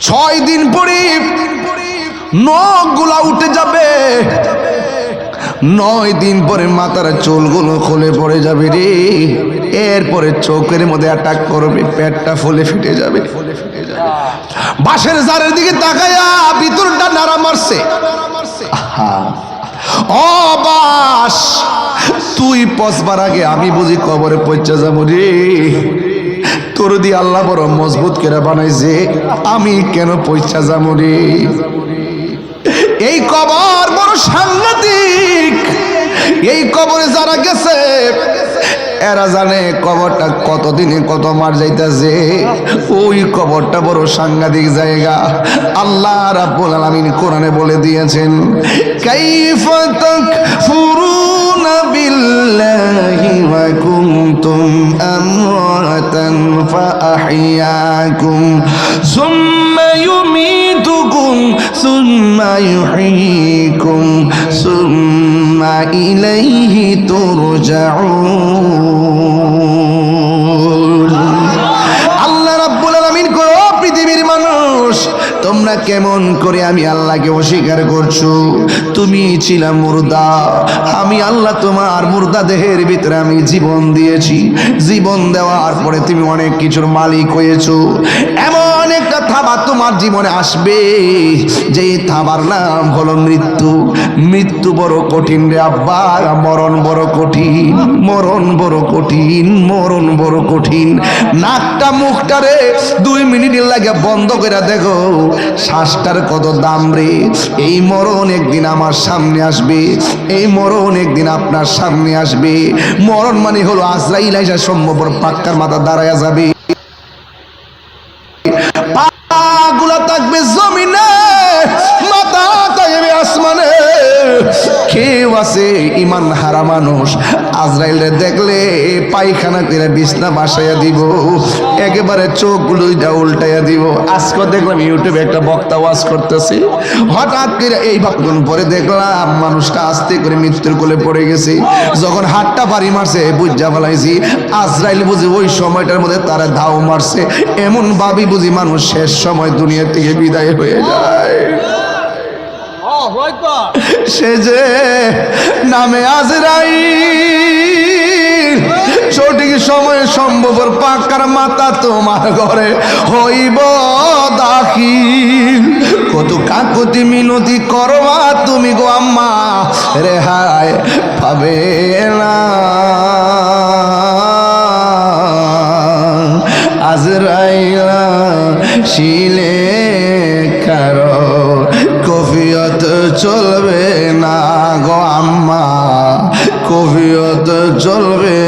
6 দিন পরে নখগুলা উঠে যাবে, 9 দিন পরে মাথার চুলগুলো খুলে পড়ে যাবে রে। এরপরে চোখের মধ্যে অ্যাটাক করবে, পেটটা ফুলে ফেটে যাবে। বাঁশের জারের দিকে তাকায়া ভিতরটা নাড়া মারছে। ও বাস, তুই পচবার আগে আমি বুঝি কবরে পৌঁছে যাবো রে। তোর দিয়ে আল্লাহ বড় মজবুত করে বানাইছে, আমি কেন পৌঁছে যাবো রে। এই কবর বড় সাংঘাতিক। এই কবরে যারা গেছে এরা জানে কবরটা কতদিনে কত মার যাইতেছে। ওই কবরটা বড় সাংঘাতিক জায়গা। আল্লাহ রাব্বুল আলামিন কোরআনে বলে দিয়েছেন, কাইফা তাকফুরুনা বিল্লাহি ওয়া কুনতুম আমওয়াতান ফাআহইয়াকুম সুম্মা ইউমীতুকুম সুম্মা ইউহয়ীকুম সুম্মা ইলাইহি তুরজাউন। আল্লাহ রাব্বুল আলামিন কো, পৃথিবীর মানুষ তোমরা কেমন করে আমি আল্লাহকে অস্বীকার করছো? তুমি ছিলা মুর্দা, আমি আল্লাহ তোমার মুর্দা দেহের ভিতরে আমি জীবন দিয়েছি। জীবন দেওয়ার পরে তুমি অনেক কিছুর মালিক হয়েছো। এমন একটা থাবা তোমার জীবনে আসবে যে থাবার নাম হলো মৃত্যু। মৃত্যু বড় কঠিন রে আব্বা, মরণ বড় কঠিন, মরণ বড় কঠিন, মরণ বড় কঠিন। নাকটা মুখটারে 2 মিনিটের লাগে বন্ধ করে দেখো, শ্বাসটার কত দাম রে। এই মরণ একদিন আমার সামনে আসবে, এই মরণ একদিন আপনার সামনে আসবে। মরণ মানে হলো আজরাইল আইসা সম্ভবর পাক্কার মাথা দাঁড়ায়া যাবে, পাগুলা থাকবে জমিনে, মাথা থাকবে আসমানে। কেউ আছে ইমান হারা মানুষ, আজরাইলে দেখলে পায়খানা করে বিছনা বাসাইয়া দিব, একেবারে চোখগুলো উল্টাইয়া দিব। আজকে দেখলাম ইউটিউবে একটা বক্তা ওয়াজ করতেছে, হঠাৎ করে এই বাক্যন পরে দেখলাম মানুষটা আস্তে করে মৃত্যুর কোলে পড়ে গেছে। যখন হাতটা বাড়ি মারছে বুঝা ফেলাইছি আজরাইল বুঝি ওই সময়টার মধ্যে তারা ধাও মারছে। এমন ভাবি বুঝি মানুষ শেষ সময় দুনিয়া থেকে বিদায় হয়ে যায়। সে যে নামে আজরাইল, সঠিক সময়ে সম্ভবর পাকার মাথা তোমার ঘরে হইব দাখিল। কত কাকুতি মিনতি করবা তুমি গো আম্মা, রেহাই পাবে না। আজরাইলা শিলে কারো কফিয়ত চলবে না গো আম্মা, কফিয়ত চলবে